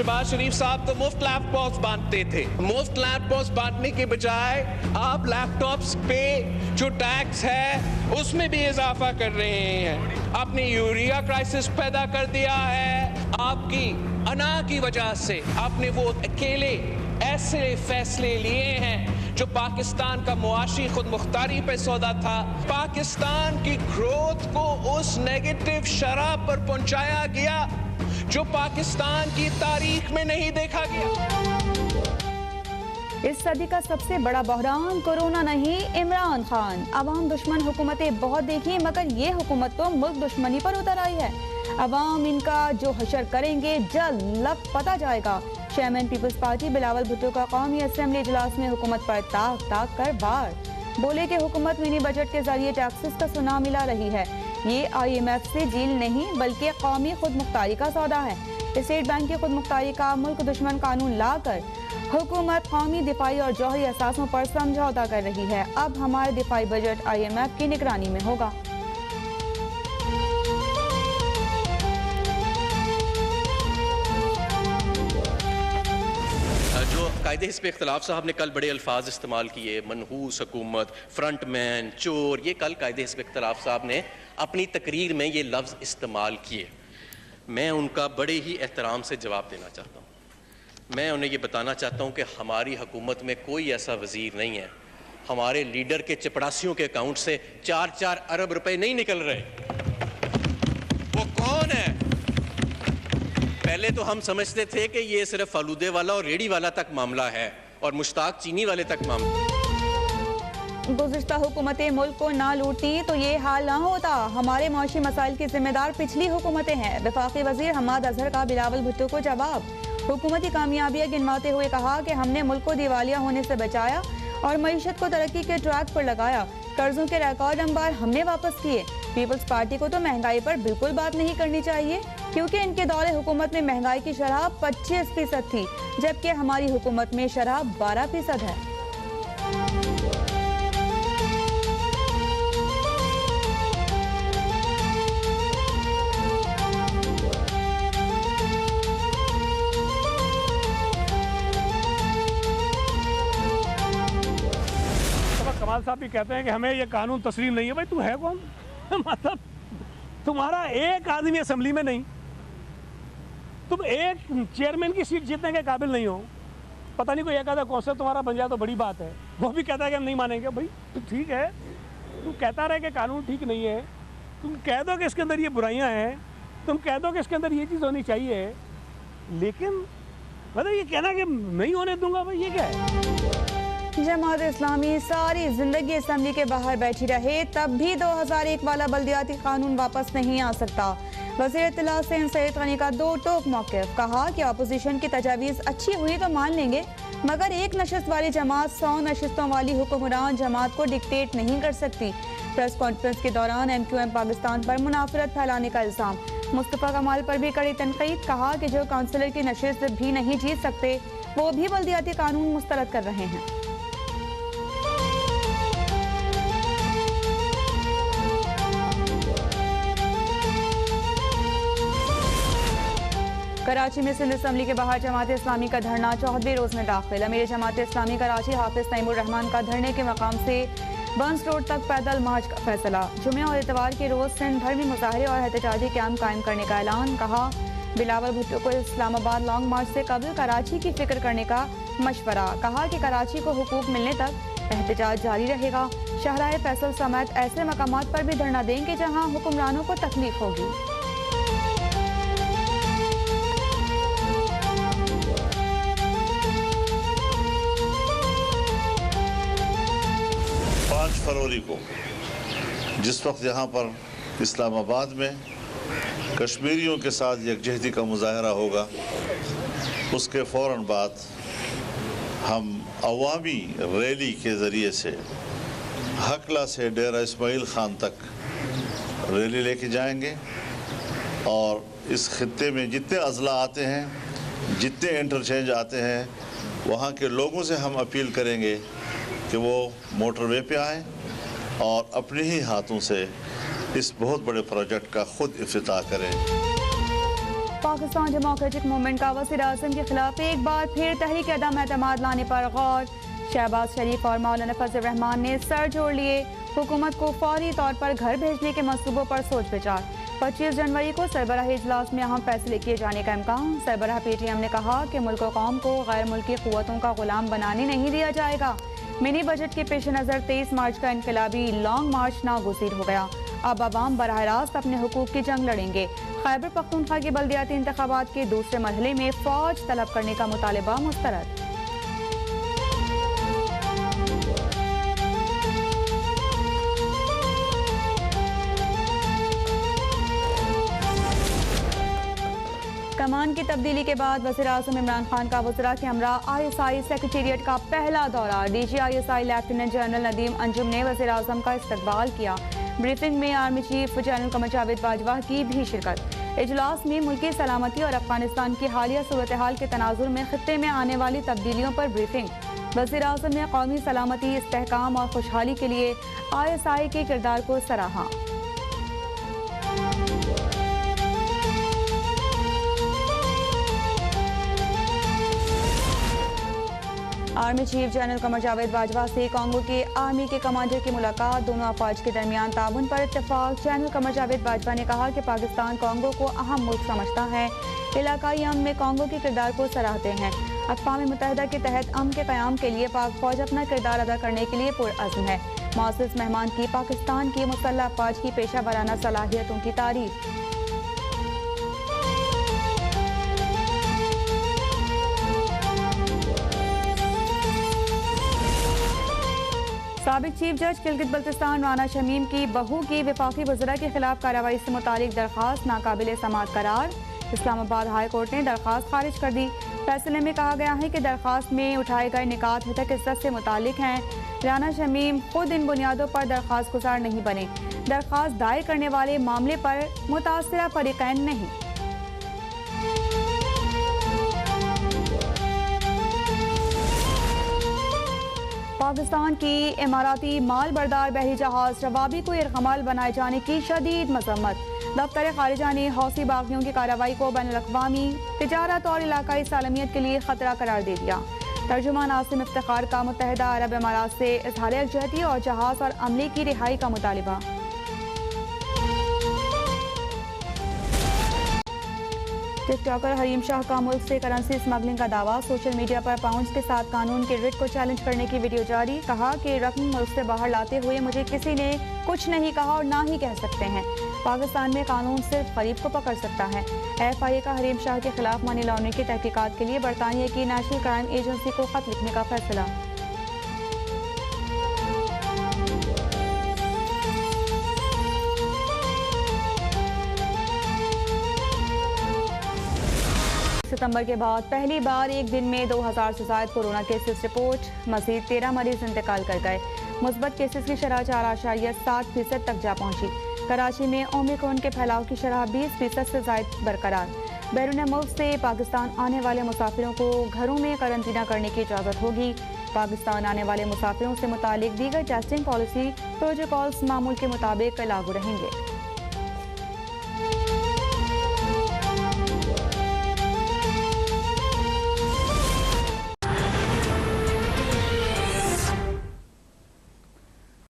शहबाज शरीफ साहब तो मुफ्त लैपटॉप्स बांटते थे। मुफ्त लैपटॉप्स बांटने के बजाय आप लैपटॉप्स पे जो टैक्स है उसमें भी इजाफा कर रहे हैं। आपने यूरिया क्राइसिस पैदा कर दिया है। आपकी अना की वजह से आपने वो अकेले ऐसे फैसले लिए हैं जो पाकिस्तान का मुआशी खुद मुख्तारी पे सौदा था। पाकिस्तान की ग्रोथ को उस नेगेटिव शरह पर पहुंचाया गया जो पाकिस्तान की तारीख में नहीं देखा गया। इस सदी का सबसे बड़ा बहरान कोरोना नहीं, इमरान खान। अवाम दुश्मन हुकूमतें बहुत देखी मगर ये हुकूमत तो मुल्क दुश्मनी पर उतर आई है। अवाम इनका जो हशर करेंगे जल्द लग पता जाएगा। Chairman Peoples Party Bilawal Bhutto का कौमी असेंबली इजलास में हुकूमत पर ताक ताक कर वार। बोले कि हुकूमत मिनी बजट के जरिए टैक्सेस का सुना मिला रही है। ये IMF से डील नहीं बल्कि कौमी खुद मुख्तारी का सौदा है। स्टेट बैंक की खुद मुख्तारी का मुल्क दुश्मन कानून लाकर हुकूमत कौमी दिफाई और जौहरी असासों पर समझौता कर रही है। अब हमारे दिफाई बजट IMF की निगरानी में होगा। जो कायदे हिस्ब इख्तलाफ साहब ने कल बड़े अल्फाज इस्तेमाल किए, मनहूस हुकूमत, फ्रंटमैन, चोर, ये कल कायदे हिस्ब इख्तलाफ साहब ने अपनी तकरीर में ये लफ्ज़ इस्तेमाल किए। मैं उनका बड़े ही एहतराम से जवाब देना चाहता हूँ। मैं उन्हें ये बताना चाहता हूँ कि हमारी हुकूमत में कोई ऐसा वज़ीर नहीं है। हमारे लीडर के चपड़ासियों के अकाउंट से 4-4 अरब रुपए नहीं निकल रहे। वो कौन है? पहले तो हम समझते थे कि ये सिर्फ फालूदे वाला और रेडी वाला तक मामला है और मुश्ताक चीनी वाले तक मामला। गुज़िश्ता हुकूमतें मुल्क को ना लूटती तो ये हाल ना होता। हमारे मौशी मसाइल की जिम्मेदार पिछली हुकूमतें हैं। वफाकी वजीर हमाद अजहर का बिलावल भुट्टो को जवाब। हुकूमती कामयाबियाँ गिनवाते हुए कहा कि हमने मुल्क को दिवालिया होने से बचाया और मईशत को तरक्की के ट्रैक पर लगाया। कर्जों के रिकॉर्ड अंबार हमने वापस किए। पीपल्स पार्टी को तो महंगाई पर बिल्कुल बात नहीं करनी चाहिए क्योंकि इनके दौरे हुकूमत में महंगाई की शरह 25% थी जबकि हमारी हुकूमत में शरह 12% है। कमाल साहब भी कहते हैं कि हमें ये कानून तस्लीम नहीं है। भाई तू है कौन? मतलब तुम्हारा एक आदमी असेंबली में नहीं, तुम एक चेयरमैन की सीट जीतने के काबिल नहीं हो। पता नहीं कोई एक आधा कौंसिल तुम्हारा बन जाए तो बड़ी बात है। वो भी कहता है कि हम नहीं मानेंगे। भाई तो ठीक है, तुम कहता रहे कि कानून ठीक नहीं है, तुम कह दो कि इसके अंदर ये बुराइयां हैं, तुम कह दो कि इसके अंदर ये चीज़ होनी चाहिए, लेकिन मतलब ये कहना कि नहीं होने दूंगा, भाई ये क्या है? जमात इस्लामी सारी जिंदगी असेंबली के बाहर बैठी रहे तब भी 2001 वाला बल्दियाती कानून वापस नहीं आ सकता। वज़ीर इत्तला सैयद गनी का दो टोक मौक़िफ़। कहा कि अपोजिशन की तजावीज़ अच्छी हुई तो मान लेंगे मगर एक नशस्त वाली जमात 100 नशस्तों वाली हुक्मरान जमात को डिक्टेट नहीं कर सकती। प्रेस कॉन्फ्रेंस के दौरान MQM पाकिस्तान पर मुनाफरत फैलाने का इल्ज़ाम। मुस्तफ़ा कमाल पर भी कड़ी तनकीद। कहा कि जो काउंसिलर की नशस्त भी नहीं जीत सकते वो भी बल्दियाती कानून मुस्तरद कर रहे हैं। कराची में सिंध असेंबली के बाहर जमात इस्लामी का धरना 14वें रोज में दाखिल। अमीर जमात इस्लामी कराची हाफिज तैमूर रहमान का धरने के मकाम से बंस रोड तक पैदल मार्च का फैसला। जुमे और इतवार के रोज सिंध भर में मुजाहरे और एहतजाजी कैंप कायम करने का ऐलान। कहा बिलावल भुट्टो को इस्लामाबाद लॉन्ग मार्च से कबल कराची की फिक्र करने का मशवरा। कहा कि कराची को हुकूक मिलने तक एहतजाज जारी रहेगा। शहराए फैसल समेत ऐसे मकामात पर भी धरना देंगे जहाँ हुक्मरानों को तकलीफ होगी। 5 फरवरी को जिस वक्त यहाँ पर इस्लामाबाद में कश्मीरियों के साथ यकजहती का मुजाहरा होगा, उसके फ़ौरन बाद हम अवामी रैली के ज़रिए से हकला से डेरा इस्माइल ख़ान तक रैली लेके जाएंगे और इस खित्ते में जितने अज़ला आते हैं, जितने इंटरचेंज आते हैं, वहाँ के लोगों से हम अपील करेंगे कि वो मोटरवे पे आएँ और अपने ही हाथों से इस बहुत बड़े प्रोजेक्ट का खुद इफ्तिताह करें। पाकिस्तान डेमोक्रेटिक मूवमेंट का वज़ीर आज़म के खिलाफ एक बार फिर तहरीक अदम एतमाद लाने पर गौर। शहबाज शरीफ और मौलाना फजल रहमान ने सर जोड़ लिए। हुकूमत को फौरी तौर पर घर भेजने के मंसूबों पर सोच विचार। 25 जनवरी को सरबराही इजलास में अहम फैसले किए जाने का इम्कान। सरबराह PTM ने कहा कि मुल्क और कौम को गैर मुल्की क़ुव्वतों का गुलाम बनाने नहीं दिया जाएगा। मिनी बजट के पेश नज़र 23 मार्च का इनकलाबी लॉन्ग मार्च नागुज़ीर हो गया। अब अवाम बराह रास्त अपने हुकूक की जंग लड़ेंगे। खैबर पख्तूनख्वा के बल्दियाती इंतखाबात के दूसरे मरहले में फ़ौज तलब करने का मुतालबा मुस्तरद। कमान की तब्दीली के बाद वज़ीर आज़म इमरान खान का वज़रा के हमरा ISI सेक्रेटेरिएट का पहला दौरा। DG ISI lieutenant general Nadeem Anjum ने वज़ीर आज़म का इस्तकबाल किया। ब्रीफिंग में army chief general Qamar Javed Bajwa की भी शिरकत। इजलास में मुल्की सलामती और अफगानिस्तान की हालिया सूरत हाल के तनाजुर में खित्ते में आने वाली तब्दीलियों पर ब्रीफिंग। वज़ीर आज़म ने कौमी सलामती, इस्तेहकाम और खुशहाली के लिए ISI के किरदार को सराहा। Army chief general Qamar Javed Bajwa से कांगो के आर्मी के कमांडर की मुलाकात। दोनों अफवाज के दरमियान ताउन पर इत्तेफाक। जनरल कमर जावेद बाजवा ने कहा कि पाकिस्तान कांगो को अहम मुल्क समझता है। इलाकाई अमन में कांगो के किरदार को सराहते हैं। अक़वाम मुत्तहिदा के तहत अमन के क़याम के लिए पाक फौज अपना किरदार अदा करने के लिए पुरअज़्म है। मुअज़्ज़ज़ मेहमान की पाकिस्तान की मुसल्लह अफवाज की पेशा वराना सलाहियतों की तारीफ। साबिक चीफ जज गिलगित बल्तिस्तान राना शमीम की बहू की वफाकी वज़रा के खिलाफ कार्रवाई से मुतालिक दरख्वास्त नाकाबिल समाअत करार। इस्लामाबाद हाई कोर्ट ने दरख्वास्त खारिज कर दी। फैसले में कहा गया है कि दरख्वास्त में उठाए गए निकात हतक इज्जत से मुतालिक हैं। राना शमीम खुद इन बुनियादों पर दरख्वास्त गुजार नहीं बने। दरख्वास्त दायर करने वाले मामले पर मुतासिरा फरीक़ैन नहीं। पाकिस्तान की इमाराती माल बरदार बहरी जहाज रवाबी को इरगमाल बनाए जाने की शदीद मजम्मत। दफ्तर खारिजा ने हौसी बागियों की कार्रवाई को बैनुल-अक़वामी तिजारत और इलाकाई सालमियत के लिए खतरा करार दे दिया। तर्जुमान आसिम इफ्तिखार का मुत्तहिदा अरब इमारात से इज़हार यकजहती और जहाज और अमले की रिहाई का मुतालिबा। टिकटॉकर हरीम शाह का मुल्क से करेंसी स्मगलिंग का दावा। सोशल मीडिया पर पाउंड्स के साथ कानून के रिट को चैलेंज करने की वीडियो जारी। कहा कि रकम मुल्क से बाहर लाते हुए मुझे किसी ने कुछ नहीं कहा और ना ही कह सकते हैं। पाकिस्तान में कानून सिर्फ गरीब को पकड़ सकता है। FIA का हरीम शाह के खिलाफ मनी लॉन्ड्रिंग की तहकीकात के लिए बरतानिया की नेशनल क्राइम एजेंसी को खत लिखने का फैसला। सितंबर के बाद पहली बार एक दिन में 2000 से ज़ायद कोरोना केसेस रिपोर्ट। मज़ीद 13 मरीज इंतकाल कर गए। मुस्बत केसेस की शरह 4.7% तक जा पहुंची। कराची में ओमिक्रॉन के फैलाव की शरह 20% से ज़ायद बरकरार। बैरून मुल्क से पाकिस्तान आने वाले मुसाफिरों को घरों में करंतना करने की इजाज़त होगी। पाकिस्तान आने वाले मुसाफिरों से मुतालिक दीगर टेस्टिंग पॉलिसी प्रोटोकॉल्स मामूल के मुताबिक लागू रहेंगे।